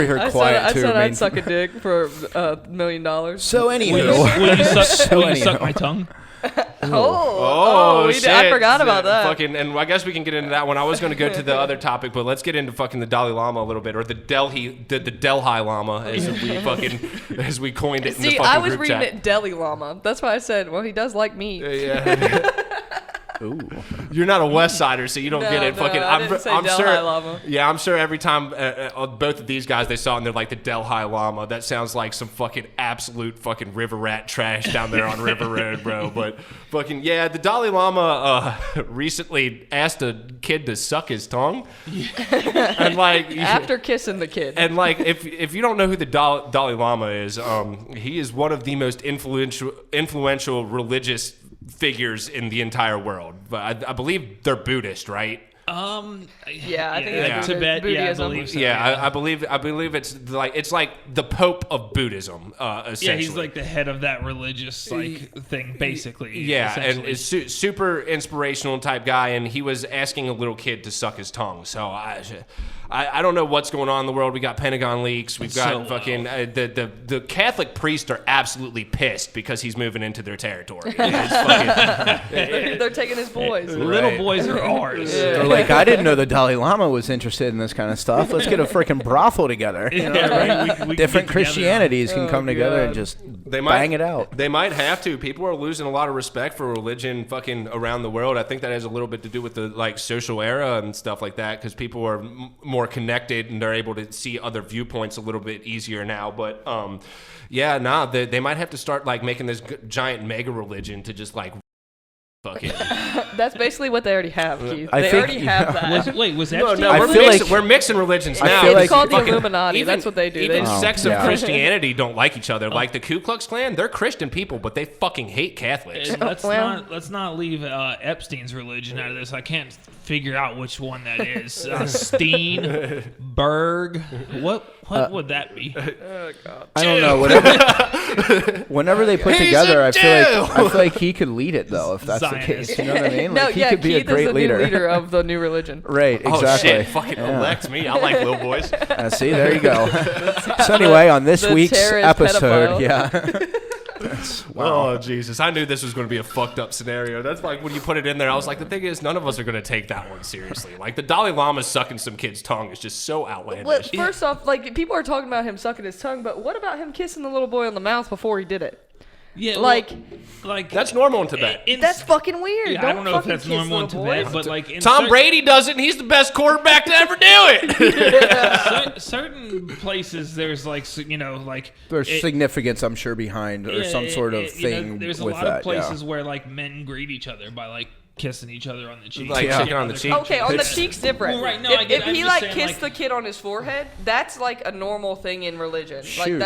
over here quiet I too. said I'd suck a dick for $1 million. So anywho, will you suck my tongue? Shit. I forgot about that. Fucking, and I guess we can get into that one. I was going to go to the other topic, but let's get into fucking the Dalai Lama a little bit, or the Delhi Lama, as we coined it in the fucking group chat. I was reading it Delhi Lama. That's why I said, well, he does like meat. Yeah. Ooh. You're not a West Sider, so you don't get it. Fucking, I didn't say I'm Delhi sure. Lama. Yeah, I'm sure every time both of these guys they saw, and they're like the Delhi Lama. That sounds like some fucking absolute fucking river rat trash down there on River Road, bro. But fucking yeah, the Dalai Lama recently asked a kid to suck his tongue, and like after kissing the kid. And like if you don't know who the Dalai Lama is, he is one of the most influential religious figures in the entire world, but I believe they're Buddhist, right? Yeah, I think it's Tibet. Buddhism. Yeah, I believe so. Yeah, I believe it's like the Pope of Buddhism, essentially. Yeah, he's like the head of that religious thing, basically. Yeah, and is super inspirational type guy, and he was asking a little kid to suck his tongue. So I don't know what's going on in the world. We got Pentagon leaks. We've got the Catholic priests are absolutely pissed because he's moving into their territory. They're taking his boys. Little boys are ours. They're like, I didn't know the Dalai Lama was interested in this kind of stuff. Let's get a freaking brothel together. You know what I mean? We Different Christianities can come together and just bang it out. They might have to. People are losing a lot of respect for religion fucking around the world. I think that has a little bit to do with the like social era and stuff like that, because people are more connected and they're able to see other viewpoints a little bit easier now. But they might have to start like making this giant mega religion to just like fucking. That's basically what they already have, Keith. I They think- already have that. Was that? No, we're mixing religions I now. feel It's like- called the Fucking- Illuminati. That's what they do. Even They- sects yeah. of Christianity don't like each other. Like the Ku Klux Klan, they're Christian people, but they fucking hate Catholics. And let's not leave Epstein's religion out of this. I can't figure out which one that is. Steen, Berg. What would that be? Oh God. I don't know. Whenever they put together, I feel like he could lead it though, if that's Zionist. the case. You know what I mean? No, Like, he yeah, could be Keith a great is the leader. new leader of the new religion. Right, exactly. Oh shit! Fucking elect me. I like little boys. See, there you go. So anyway, on this the week's terrorist episode, pedophile. yeah. Oh Jesus! I knew this was going to be a fucked up scenario. That's like when you put it in there. I was like, the thing is, none of us are going to take that one seriously. Like the Dalai Lama sucking some kid's tongue is just so outlandish. Well, first off, like people are talking about him sucking his tongue, but what about him kissing the little boy on the mouth before he did it? Yeah, Like That's normal in Tibet. that's fucking weird. Yeah, Don't I don't know if fucking that's kiss normal in little Tibet, boys. but like in Tom Brady does it, and he's the best quarterback to ever do it. certain places, there's like There's significance, I'm sure, behind or some sort of thing there's a with lot that. of places where like men greet each other by like kissing each other on the cheek, Like shaking on the cheek. Okay, on the cheek's different. Well, right, no, if, I get it. if I'm he just like saying, kissed like- the kid on his forehead, that's like a normal thing in religion. Shoot.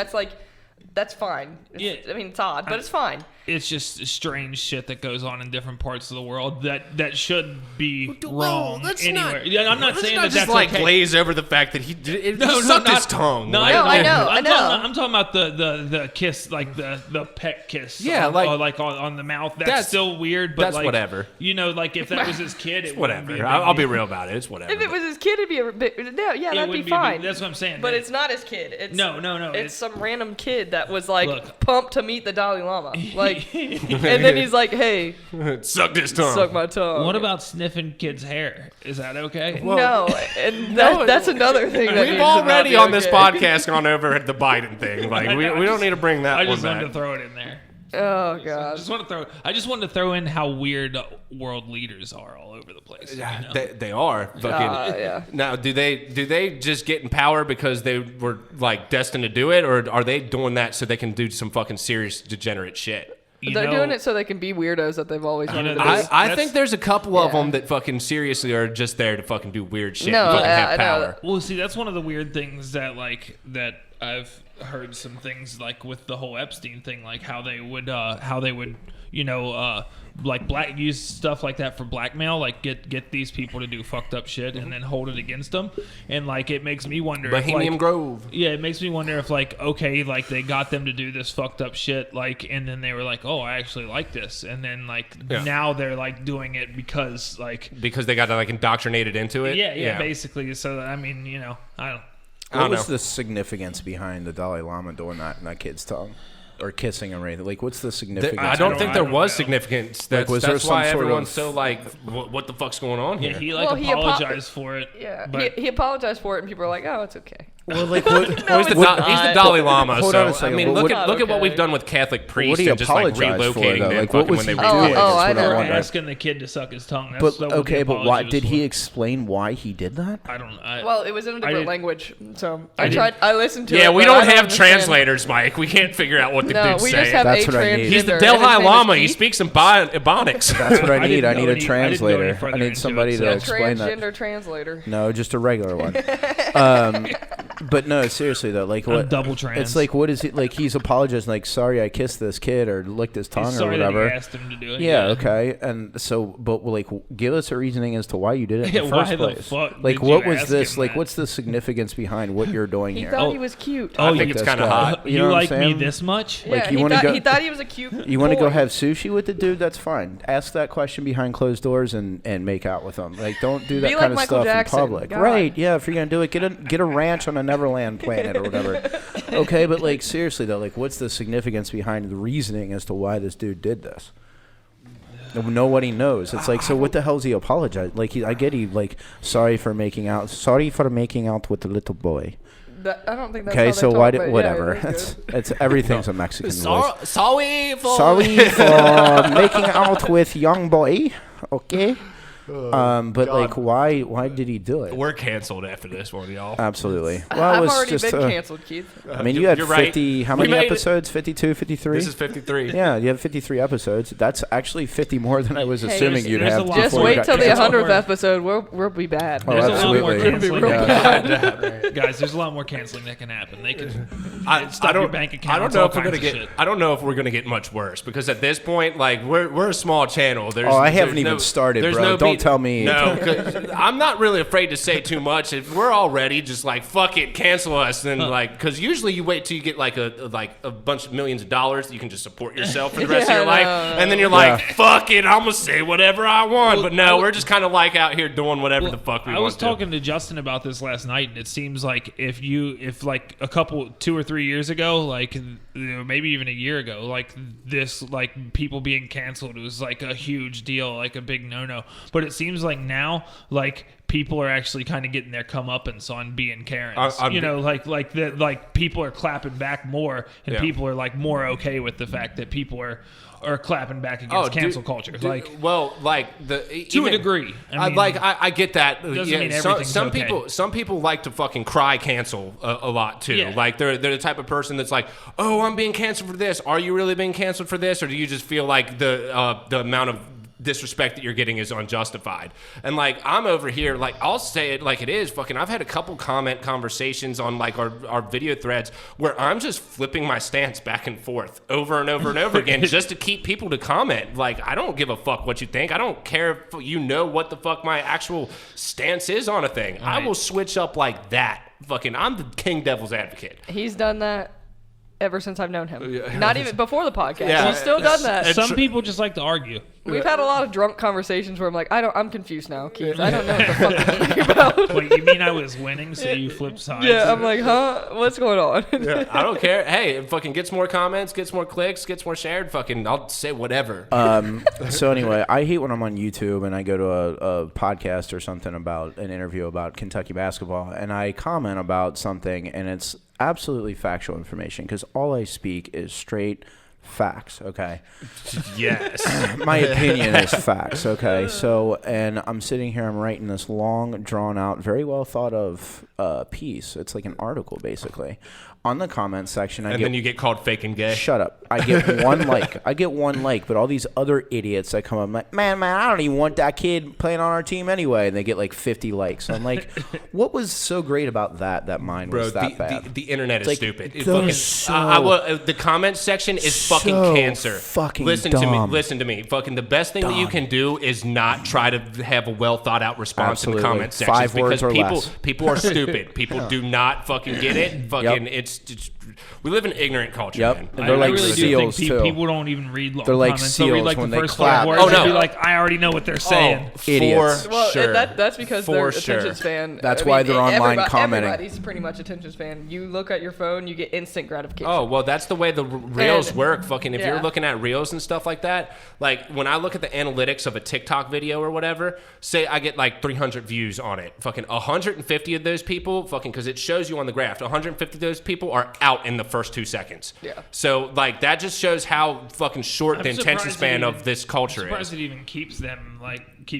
That's fine. Yeah. I mean, it's odd, but it's fine. It's just strange shit that goes on in different parts of the world that should be wrong anywhere. I'm not saying Let's that just that's like okay. glaze over the fact that he No, sucked not- his tongue. No, Like, I know. I'm talking about the kiss, like the peck kiss. Yeah, like on the mouth. That's still weird, but that's like, whatever. You know, like if that was his kid, it wouldn't be Whatever. a big I'll be deal. real about it. It's whatever. If it was his kid, it'd be a bit. No, yeah, that'd wouldn't be fine. That's what I'm saying. But it's not his kid. It's No. It's some random kid that was like Look. pumped to meet the Dalai Lama. Like, and then he's like, "Hey, sucked his tongue. suck my tongue." What about sniffing kids' hair? Is that okay? No, and that's another thing. That We've needs to not already be on this okay. podcast gone over the Biden thing. Like we don't need to bring that I one just wanted to back. throw it in there. Oh I god. just wanted to throw in how weird world leaders are all over the place. Yeah, you know? they are. Fucking, Yeah. Now, do they just get in power because they were like destined to do it, or are they doing that so they can do some fucking serious degenerate shit? They're doing it so they can be weirdos that they've always wanted to be. I think there's a couple of Yeah. them that fucking seriously are just there to fucking do weird shit No, and fucking I have know power. that. Well, see, that's one of the weird things that I've heard some things like with the whole Epstein thing, like how they would like use stuff like that for blackmail, like get these people to do fucked up shit and then hold it against them, and like it makes me wonder. Bohemian Grove. Yeah, it makes me wonder if like okay, like they got them to do this fucked up shit, like, and then they were like, oh, I actually like this, and then like now they're like doing it because they got like indoctrinated into it. Yeah, basically. So I mean, I don't. What was the significance behind the Dalai Lama doing that in that kid's tongue? Or kissing him or anything? Like, what's the significance? I don't think there was significance. That's why everyone's so like, what the fuck's going on here? He apologized for it. Yeah, but he apologized for it, and people are like, "Oh, it's okay." Well, like, what, he's the Dalai Lama. Hold So on a second. I mean, Well, look what- at what we've done with Catholic priests What do you and just like apologize for, relocating though? them Like, what fucking was when they he were doing? kids. Oh, I That's what know. wonder. asking the kid to suck his tongue. That's But what the okay, but why apology did was he for. explain why he did that? I don't. Well, it was in a different didn't- language, so I I listened to it. Yeah, we but I don't have understand. translators, Mike. We can't figure out what the No, dude's we saying. just have That's a what I need. transgender. He's the and his Dalai name is Lama. He Keith. speaks in Ebonics. That's what I need. I didn't need go a any translator. further I need into somebody it, to so- explain that. Transgender translator. No, just a regular one. But no, seriously though, like what? double trans. It's like, what is it? Like he's apologizing, like, sorry, I kissed this kid or licked his tongue He's or sorry whatever. that he asked him to do it. Yeah, okay. And so, but like, give us a reasoning as to why you did it in Yeah, the why first the place. fuck Like, did what you was ask this? him Like, that? what's the significance behind what you're doing He here? thought he was cute. Oh, I think it's kind of hot. You know what I'm like me saying? this much? Yeah, you he wanna thought, go- he thought he was a cute. You want to go boy. have sushi with the dude? That's fine. Ask that question behind closed doors and make out with him. Like, don't do that Be kind like of Michael stuff Jackson. in public. God. Right? Yeah. If you're gonna do it, get a ranch on a Neverland planet or whatever. Okay, but like seriously though, like, what's the significance behind the reasoning as to why this dude did this? Nobody knows. It's like, so what the hell's he apologize? Like, I get he like sorry for making out with the little boy. I don't think that's Okay, how so they why talk, did but whatever? Yeah, it was good. It's everything's a Mexican voice. Sorry for Sorry for making out with young boy. Okay. But like, why did he do it? We're canceled after this one, y'all. Absolutely. Well, it I've was already just. been canceled, Keith. I mean, you had You're right. 50. How We many made it. episodes? 52, 53. This is 53. Yeah, you have 53 episodes. That's actually 50 more than I was Hey, assuming you'd there's have. a lot- Just before you wait got till the canceled. 100th episode. We'll be bad. Oh, There's a lot more absolutely. canceling. Yeah. Guys, there's a lot more canceling that can happen. They could I stop don't, your bank account. I don't know if we're gonna get. I don't know if we're gonna get much worse because at this point, like we're a small channel. There's, Oh, I haven't there's even no- started, there's bro. no Don't beat- tell me. No, 'cause I'm not really afraid to say too much. If we're already just like fuck it, cancel us, then like because usually you wait till you get like a bunch of millions of dollars that you can just support yourself for the rest of your life, and then you're like fuck it, I'm gonna say whatever I want. But no, we're just kind of like out here doing whatever the fuck we want. I was to. talking to Justin about this last night, and it seems like if like a couple 2 or 3 years ago, like maybe even a year ago, like this, like people being canceled was like a huge deal, like a big no-no. But it seems like now, like people are actually kind of getting their comeuppance on being Karens. Like people are clapping back more, and people are like more okay with the fact that people are clapping back against cancel culture. Like, to a degree. I mean, I get that. doesn't mean some everything's okay. some people like to fucking cry cancel a lot too. Yeah. Like they're the type of person that's like, oh, I'm being canceled for this. Are you really being canceled for this, or do you just feel like the amount of disrespect that you're getting is unjustified? And like I'm over here, like I'll say it like it is. Fucking, I've had a couple comment conversations on like our video threads where I'm just flipping my stance back and forth over and over and over again just to keep people to comment. Like I don't give a fuck what you think. I don't care if you know what the fuck my actual stance is on a thing. I will switch up like that. Fucking, I'm the king devil's advocate. He's done that ever since I've known him. Not even before the podcast. Yeah. He's still done that. some people just like to argue. We've had a lot of drunk conversations where I'm like, I'm confused now, Keith. I don't know what the fuck you're talking about. Wait, you mean I was winning, so you flipped sides? Yeah, I'm like, huh? What's going on? I don't care. Hey, it fucking gets more comments, gets more clicks, gets more shared. Fucking, I'll say whatever. So anyway, I hate when I'm on YouTube and I go to a podcast or something about an interview about Kentucky basketball, and I comment about something, and it's absolutely factual information because all I speak is straight facts. Okay. Yes. My opinion is facts. Okay. So, and I'm sitting here, I'm writing this long, drawn out, very well thought of piece. It's like an article, basically. On the comment section, then you get called fake and gay. Shut up. I get one like. I get one like, but all these other idiots that come up like, man, I don't even want that kid playing on our team anyway, and they get like 50 likes. So I'm like, what was so great about that mine was that bad? The internet is like, stupid. the comment section is fucking So cancer. fucking Listen dumb. to me. Fucking the best thing that you can do is not try to have a well thought out response Absolutely. in the comment section 5 words because or less. people are stupid. People do not fucking get it. Fucking it's we live in ignorant culture, Yep. man. And they're I like really do seals, think too. people don't even read long They're like comments. They'll read seals like when the they first clap. 5 words Oh, and no. be like, I already know what they're saying. Idiots. For Well, sure. that's because they're For sure. attention span. That's why they're online commenting. Everybody's pretty much attention span. You look at your phone, you get instant gratification. Oh, well, that's the way the reels And- work. Fucking, if yeah. you're looking at reels and stuff like that, like when I look at the analytics of a TikTok video or whatever, say I get like 300 views on it. Fucking 150 of those people, fucking, because it shows you on the graph, 150 of those people are out in the first 2 seconds. Yeah. So, like, that just shows how fucking short the attention span of this culture I'm surprised is. it even keeps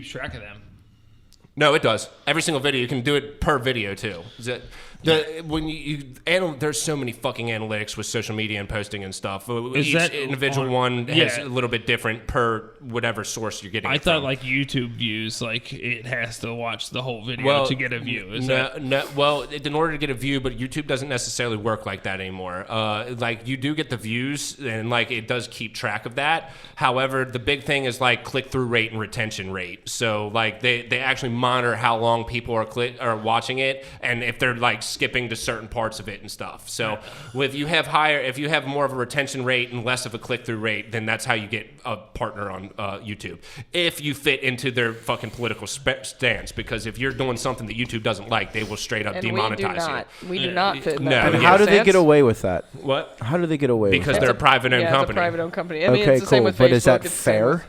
track of them. No, it does. Every single video, you can do it per video too. There's so many fucking analytics with social media and posting and stuff. Each that individual on- one has yeah. a little bit different per whatever source you're getting. I it thought from. like YouTube views, like it has to watch the whole video to get a view. In order to get a view, but YouTube doesn't necessarily work like that anymore. Like you do get the views, and like it does keep track of that. However, the big thing is like click-through rate and retention rate. So like they actually monitor how long people are watching it, and if they're like skipping to certain parts of it and stuff. So if you have more of a retention rate and less of a click-through rate, then that's how you get a partner on YouTube. If you fit into their fucking political stance, because if you're doing something that YouTube doesn't like, they will straight up and demonetize we do not fit in No. that. And how do they get away with that? you. What? How do they get away with Because that? they're a private-owned It's company. a private-owned company. I mean, Okay, it's the same cool. with But Facebook. is that it's the same fair? with-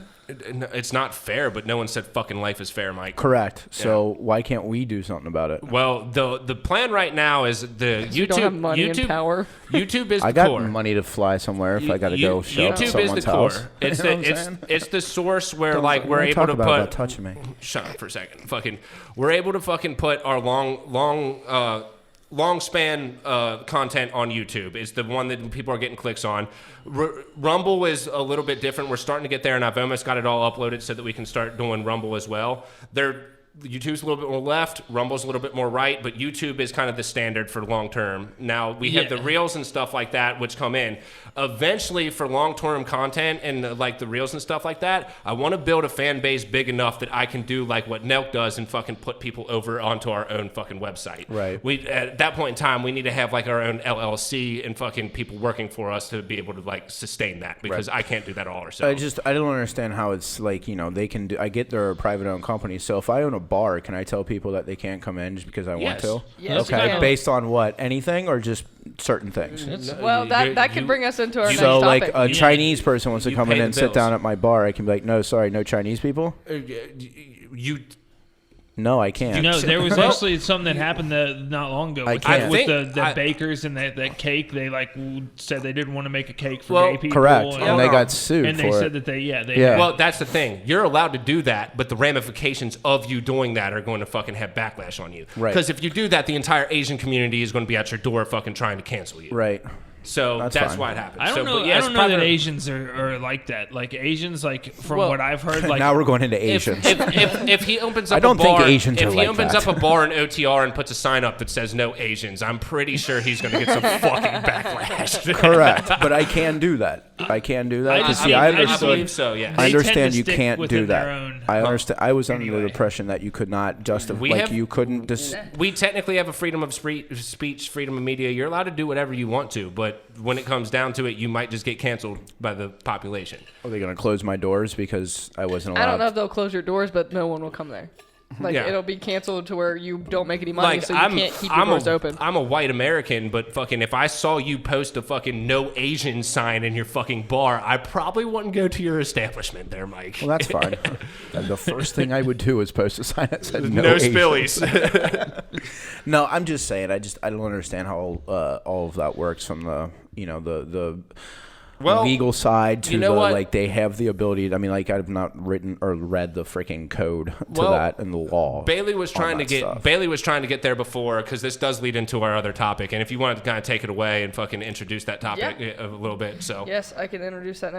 It's not fair, but no one said fucking life is fair, Mike. Correct. So why can't we do something about it? Well, the plan right now is the You don't have money YouTube and power. YouTube is I the got core. money to fly somewhere if I got to go show up at YouTube is someone's the core. house. It's You know what the I'm saying? it's the source where Don't- like we're don't able talk to about put. that touching me. Shut up for a second. Fucking, we're able to fucking put our long span content on YouTube. It's the one that people are getting clicks on. Rumble is a little bit different. We're starting to get there, and I've almost got it all uploaded so that we can start doing Rumble as well. YouTube's a little bit more left, Rumble's a little bit more right, but YouTube is kind of the standard for long term. Now we have the reels and stuff like that which come in. Eventually, for long term content and like the reels and stuff like that, I want to build a fan base big enough that I can do like what Nelk does and fucking put people over onto our own fucking website. Right. We at that point in time we need to have like our own LLC and fucking people working for us to be able to like sustain that, because I can't do that all ourselves. I don't understand how it's like, they can do. I get they're a private owned company, so if I own a bar, can I tell people that they can't come in just because I want to? Yes, you Okay, can. based on what? Anything or just certain things? Well, that could bring us into our next So topic. like a Chinese person wants to you come pay in the and sit bills. down at my bar, I can be like, no, sorry, no Chinese people. You No, I can't. You know, there was actually something that happened not long ago I with, can't. with I think- the bakers and that cake. They like said they didn't want to make a cake for Well, gay people. Correct, And, and they got sued and for they it. said that they Yeah. Well, that's the thing. You're allowed to do that, but the ramifications of you doing that are going to fucking have backlash on you. Right. Because if you do that, the entire Asian community is going to be at your door fucking trying to cancel you. Right. So That's that's fine. why it happens. I don't So, know. but yes, I don't know that private- Asians are like that. Like Asians, like from Well, what I've heard, like Now we're going into If, Asians. if he opens up I don't a bar, think Asians if are he like opens that. up a bar in OTR and puts a sign up that says no Asians, I'm pretty sure he's going to get some fucking backlash. Correct, but I can do that. I can do that. I Because just- see, I I just I understood. believe so, yeah. I They understand tend to you stick can't do within that. their own- I understand. I was under the Anyway. impression that you could not justify. We Like have- you couldn't. We technically have a freedom of speech, freedom of media. You're allowed to do whatever you want to, but when it comes down to it, you might just get canceled by the population. Are they going to close my doors because I wasn't allowed? I don't know if they'll close your doors, but no one will come there. Like Yeah. it'll be canceled to where you don't make any money, Like so you can't keep your doors open. I'm a white American, but fucking if I saw you post a fucking no Asian sign in your fucking bar, I probably wouldn't go to your establishment there, Mike. Well, that's fine. And the first thing I would do is post a sign that said no, no Asians. spillies. No, I'm just saying. I don't understand how all of that works from the the Well, legal side to you know the what? like they have the ability. I mean, like I've not written or read the freaking code to Well, that and the law. Bailey was on trying to that get stuff. Bailey was trying to get there before, because this does lead into our other topic. And if you wanted to kind of take it away and fucking introduce that topic a little bit, so Yes, I can introduce that next